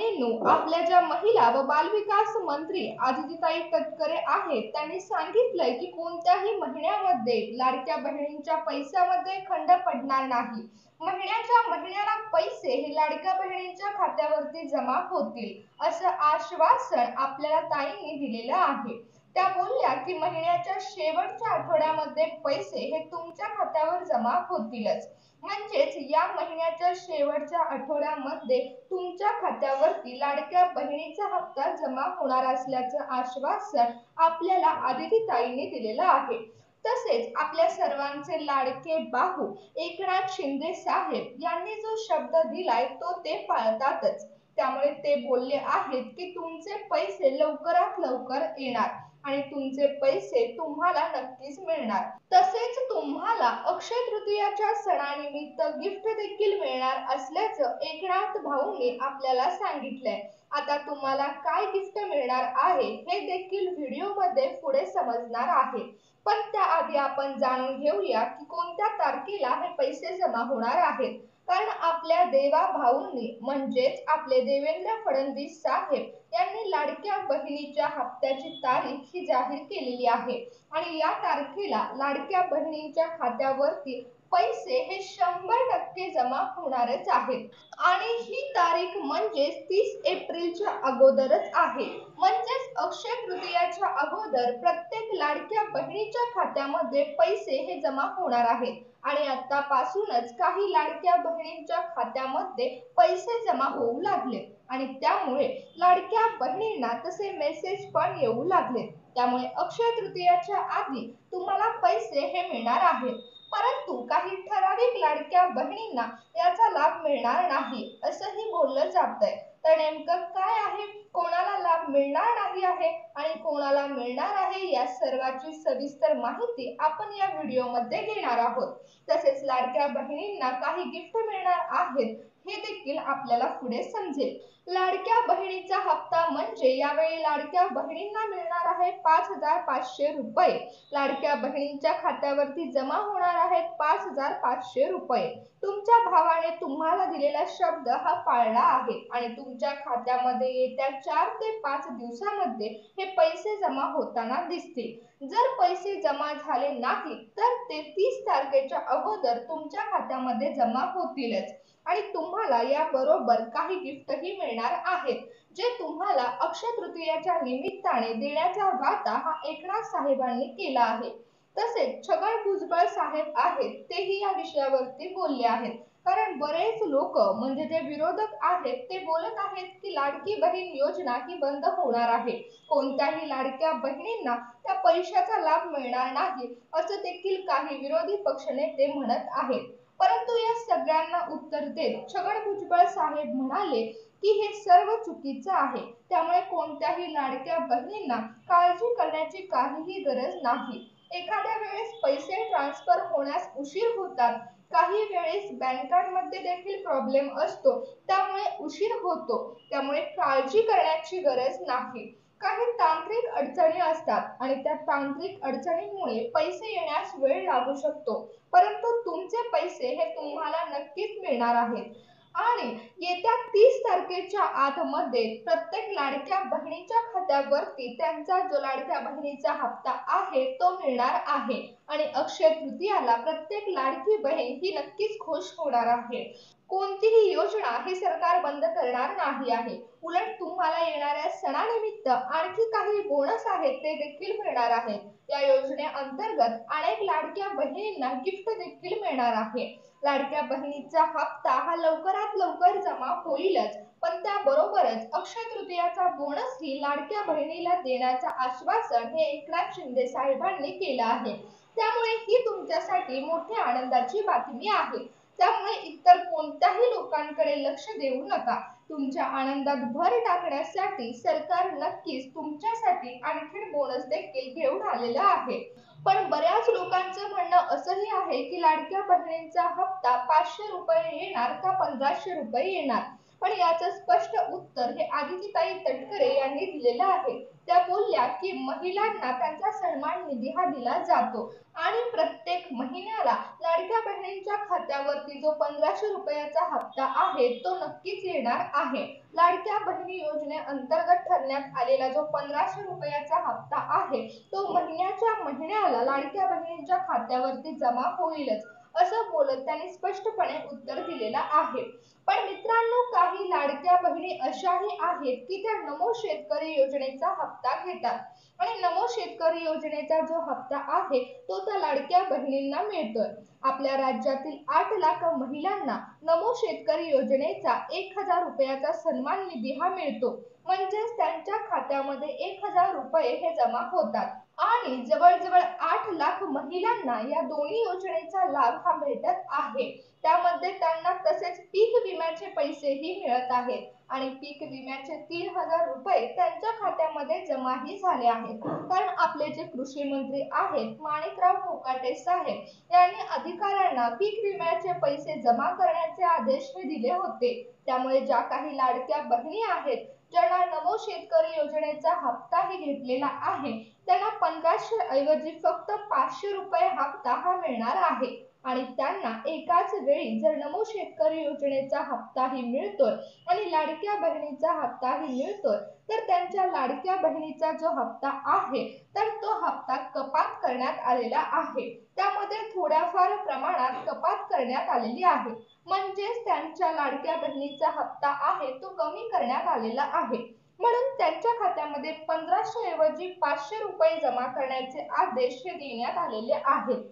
बहिणींनो, आपल्या ज्या महिला व बालविकास मंत्री आदितीताई तटकरे आहेत त्यांनी सांगितलंय की कोणत्याही महिन्यामध्ये लाडक्या बहिणींच्या पैशामध्ये खंड पडणार नाही। महिन्याच्या महिन्याला पैसे हे लाडक्या बहिणींच्या खात्यावरती जमा होतील असं आश्वासन आपल्याला ताईंनी दिलेलं आहे। त्या बोलल्या की महिन्याच्या शेवटच्या आठवड्यामध्ये पैसे हे तुमच्या खात्यावर जमा होतीलच। म्हणजेच या महिन्याच्या शेवटच्या आठवड्यामध्ये तुमच्या खात्यावरती लाडक्या बहिणीचा हप्ता जमा होणार असल्याचं आश्वासन आपल्याला आदितीताईंनी दिलेलं आहे। तसेच आपल्या सर्वांचे लाडके बाहू एकनाथ शिंदे साहेब यांनी जो शब्द दिलाय तो ते पाळतातच। त्यामुळे ते बोलले आहेत की तुमचे पैसे लवकरात लवकर येणार आणि तुमचे पैसे तुम्हाला नक्कीच मिळणार। तसेच तुम्हाला अक्षय तृतीयाच्या सणानिमित्त गिफ्ट देखील मिळणार असल्याचं एकनाथ भाऊंनी आपल्याला सांगितलंय। आता तुम्हाला काय गिफ्ट मिळणार आहे हे देखील व्हिडिओमध्ये पुढे समजणार आहे। पण त्याआधी आपण जाणून घेऊया की कोणत्या तारखेला हे पैसे जमा होणार आहेत। कारण आपल्या देवा भाऊंनी म्हणजेच आपले देवेंद्र फडणवीस साहेब यांनी लाडक्या बहिणीच्या हप्त्याची तारीख ही जाहीर केलेली आहे आणि या तारखेला लाडक्या बहिणींच्या खात्यावरती पैसे हे 100% जमा होणारच आहेत आणि ही तारीख म्हणजे 30 एप्रिलच्या अगोदरच आहे। म्हणजेच अक्षय तृतीयाच्या अगोदर प्रत्येक लाडक्या बहिणीच्या खात्यामध्ये पैसे हे जमा होणार आहेत आणि आतापासूनच काही लाडक्या बहिणींच्या खात्यामध्ये पैसे जमा होऊ लागले आणि त्यामुळे लाडक्या बहिणींना तसे मेसेज पण येऊ लागले। त्यामुळे अक्षय तृतीयाच्या आधी तुम्हाला पैसे हे मिळणार आहेत। परंतु काही ठराविक लाडक्या बहिणींना याचा लाभ मिळणार नाही असंही बोललं जातंय। तर नेमकं काय आहे, कोणाला लाभ मिळणार नाही आहे आणि कोणाला मिळणार आहे या सर्वाची सविस्तर माहिती आपण या व्हिडिओमध्ये घेणार आहोत। तसेच लाडक्या बहिणींना काही गिफ्ट मिळणार आहेत हे देखील आपल्याला पुढे समजेल। लाडक्या बहिणीचा हप्ता म्हणजे यावेळी लाडक्या बहिणींना मिळणार आहे 5,500 रुपये। लाडक्या बहिणींच्या खात्यावरती जमा होणार आहेत 5,500 रुपये। तुमच्या भावाने तुम्हाला दिलेला शब्द हा पाळला आहे आणि तुमच्या खात्यामध्ये येत्या 4 ते 5 दिवसांमध्ये हे पैसे जमा होताना दिसतील। जर पैसे जमा झाले नाही तर ते 30 तारखेच्या अगोदर तुमच्या खात्यामध्ये जमा होतीलच आणि तुम्हाला याबरोबर काही गिफ्टही मिळणार आहेत जे तुम्हाला अक्षय तृतीयाच्या निमित्ताने देण्याचा वादा हा एकनाथ साहेबांनी केला आहे। तसेच छगन भुजबळ साहेब आहेत तेही या विषयावरती बोलले आहेत। कारण बरेच लोक म्हणजे जे विरोधक आहेत ते बोलत आहेत की लाडकी बहीण योजना ही बंद होणार आहे, कोणत्याही लाडक्या बहिणींना त्या पैशाचा लाभ मिळणार नाही असं देखील काही विरोधी पक्षनेते म्हणत आहेत। परंतु या सगळ्यांना उत्तर देत छगन भुजबळ साहेब म्हणाले की हे सर्व चुकीचं आहे। त्यामुळे कोणत्याही लाडक्या बहिणींना काळजी करण्याची काहीही गरज नाही। एखाद्या वेळेस पैसे ट्रान्सफर होण्यास उशीर होतात, काही वेळेस बँकांमध्ये देखील प्रॉब्लेम असतो त्यामुळे उशीर होतो, त्यामुळे काळजी करण्याची गरज नाही। काही तांत्रिक अडचणी असतात आणि त्या तांत्रिक अडचणींमुळे पैसे येण्यास वेळ लागू शकतो, परंतु तुमचे पैसे हे तुम्हाला नक्कीच मिळणार आहेत आणि येत्या 30 तारखेच्या आतमध्ये प्रत्येक लाडक्या बहिणीच्या खात्यावरती त्यांचा जो लाडक्या बहिणीचा हप्ता आहे तो मिळणार आहे आणि अक्षय तृतीयाला प्रत्येक लाडकी बहीण ही नक्कीच खुश होणार आहे। कोणतीही योजना हे सरकार बंद करणार नाही आहे, उलट तुम्हाला येणाऱ्या सणानिमित्त आणखी काही बोनस आहेत ते देखील मिळणार आहेत। या योजनेअंतर्गत अनेक लाडक्या बहिणींना गिफ्ट देखील मिळणार आहे। लाडक्या बहिणीचा हप्ता हा लवकरात लवकर जमा होईलच, पण त्याबरोबरच अक्षय तृतीयाचा बोनस ही लाडक्या बहिणीला देण्याचं आश्वासन हे एकनाथ शिंदे साहेबांनी केलं आहे। त्यामुळे ही तुमच्यासाठी मोठ्या आनंदाची बातमी आहे। त्यामुळे इतर कोणत्याही लोकांकडे लक्ष देऊ नका। तुमच्या आनंदात भर टाकण्यासाठी सरकार नक्कीच तुमच्यासाठी आणखी बोनस देखील घेऊन आलेलं आहे। पण बऱ्याच लोकांचं म्हणणं असंही आहे की लाडक्या बहिणींचा हप्ता 500 रुपये येणार का 1500 रुपये येणार। पण याचं स्पष्ट उत्तर हे आदितीताई तटकरे यांनी दिलेलं आहे. त्या बोलल्या की महिलांना त्यांचा सन्मान निधी हा दिला जातो आणि प्रत्येक महिन्याला लाडक्या बहिणींच्या खात्यावरती जो 1500 रुपयाचा हप्ता आहे तो नक्कीच येणार आहे. लाडक्या बहिणी योजनेअंतर्गत ठरण्यात आलेला जो 1500 रुपयाचा हप्ता आहे तो महिन्याच्या महिन्याला लाडक्या बहिणींच्या खात्यावरती जमा होईलच, असं बोलत त्यांनी स्पष्टपणे उत्तर दिलेलं आहे. पण मित्रांनो, काही लाडक्या बहिणी अशाही आहेत की त्या नमो शेतकरी योजनेचा हप्ता घेतात आणि नमो शेतकरी योजनेचा जो हप्ता आहे तो त्या लाडक्या बहिणींना मिळतोय. आपल्या राज्यातील 8 लाख महिलांना नमो शेतकरी योजनेचा 1000 रुपयाचा सन्मान निधी हा मिळतो. म्हणजेच त्यांच्या खात्यामध्ये 1000 रुपये हे जमा होतात आणि जवळजवळ 8 लाख महिलांना या दोन्ही योजनेचा लाभ हा भेटत आहे. त्यामध्ये त्यांना तसेच पीक विम्याचे पैसेही मिळत आहेत आणि पीक विम्याचे 3000 रुपये त्यांच्या खात्यामध्ये जमाही झाले आहेत. कारण आपले जे कृषी मंत्री आहेत माणिकराव कोकाटे साहेब यांनी अधिकाऱ्यांना पीक विम्याचे पैसे जमा करण्याचे आदेश हे दिले होते. त्यामुळे ज्या काही लाडक्या बहिणी आहेत ज्यांना नमो शेतकरी योजनेचा हप्ताही घेतलेला आहे त्यांना 1500 ऐवजी फक्त 500 रुपये हप्ता हा मिळणार आहे आणि त्यांना एकाच वेळी जर नमो शेतकरी योजनेचा हप्ताही मिळतोय आणि लाडक्या बहिणीचा हप्ताही मिळतोय तर त्यांच्या लाडक्या बहिणीचा जो हप्ता आहे तर तो हप्ता कपात करण्यात आलेला आहे. त्यामध्ये थोड्याफार प्रमाणात कपात करण्यात आलेली आहे. म्हणजेच त्यांच्या लाडक्या बहिणीचा हप्ता आहे तो कमी करण्यात आलेला आहे. म्हणून त्यांच्या खात्यामध्ये 1500 ऐवजी 500 रुपये जमा करण्याचे आदेश हे देण्यात आलेले आहेत.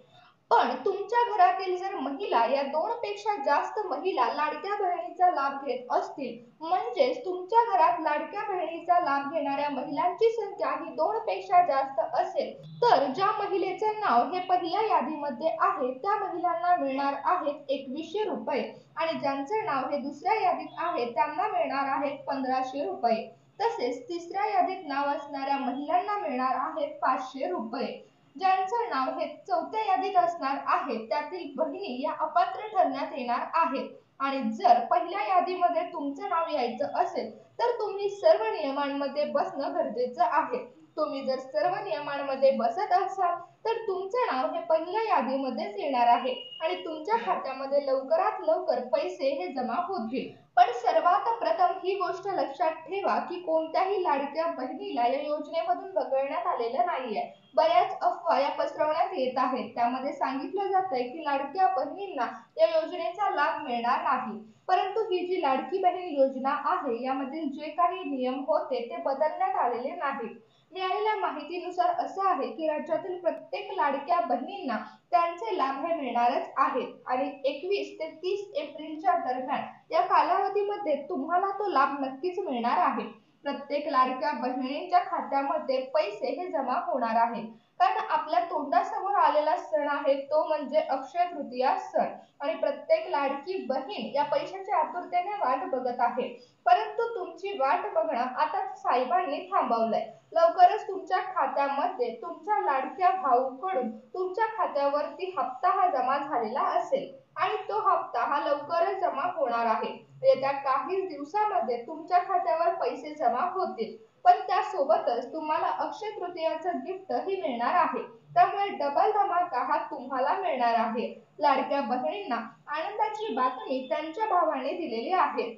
पण तुमच्या घरातील जर महिला या 2 पेक्षा जास्त महिला लाडक्या बहिणीचा लाभ घेत असतील, म्हणजेच तुमच्या घरात लाडक्या बहिणीचा लाभ घेणाऱ्या महिलांची संख्या ही 2 पेक्षा जास्त असेल तर ज्या महिलेचे नाव हे पहिल्या यादीमध्ये आहे त्या महिलांना मिळणार आहेत 2100 रुपये आणि ज्यांचे नाव हे दुसऱ्या यादीत आहे त्यांना मिळणार आहेत 1500 रुपये. तसेच तिसऱ्या यादीत नाव असणाऱ्या महिलांना मिळणार आहेत 500 रुपये. ज्यांचं नाव हे चौथ्या यादीत असणार आहे त्यातील बहिणी या अपात्र ठरण्यात येणार आहेत आणि जर पहिल्या यादीमध्ये तुमचं नाव यायचं असेल तर तुम्ही सर्व नियमांमध्ये बसणं गरजेचं आहे. तुम्ही जर सर्व नियमांमध्ये बसत असाल तर तुमचे नाव हे पहिल्या यादीमध्येच येणार आहे आणि तुमच्या खात्यामध्ये लवकरात लवकर पैसे हे जमा होतील. पण सर्वात प्रथम ही गोष्ट लक्षात ठेवा की कोणत्याही लाडक्या बहिणीला या योजनेमधून वगळण्यात आलेलं नाहीये. बऱ्याच अफवा या पसरवण्यात येत आहेत. त्यामध्ये सांगितलं जातंय की लाडक्या बहिणींना या योजनेचा लाभ मिळणार नाही. परंतु ही जी लाडकी बहीण योजना आहे यामधील जे काही नियम होते ते बदलण्यात आलेले नाहीत. मिळालेल्या माहितीनुसार असं आहे की राज्यातील प्रत्येक लाडक्या बहिणींना त्यांचे लाभ हे मिळणारच आहेत आणि 21 ते 30 एप्रिलच्या दरम्यान या कालावधीमध्ये तुम्हाला तो लाभ नक्कीच मिळणार आहे. प्रत्येक लाडक्या बहिणींच्या खात्यामध्ये पैसे हे जमा होणार आहेत. कारण आपल्या तोंडासमोर आलेला सण आहे तो म्हणजे अक्षय तृतीया सण आणि प्रत्येक लाडकी बहीण या पैशाच्या आतुरतेने वाट बघत आहे. परंतु तुमची वाट बघणं आता साहेबांनी थांबवलंय. लवकरच तुमच्या खात्यामध्ये तुमच्या लाडक्या भाऊकडून तुमच्या खात्यावरती हप्ता हा जमा झालेला असेल आणि तो हप्ता हा लवकरच जमा होणार आहे. येत्या काही दिवसामध्ये तुमच्या खात्यावर पैसे जमा होतील. पण त्यासोबतच तुम्हाला अक्षय तृतीयाचं गिफ्ट ही मिळणार आहे. त्यामुळे डबल धमाका हा तुम्हाला मिळणार आहे. लाडक्या बहिणींना आनंदाची बातमी त्यांच्या भावाने दिलेली आहे.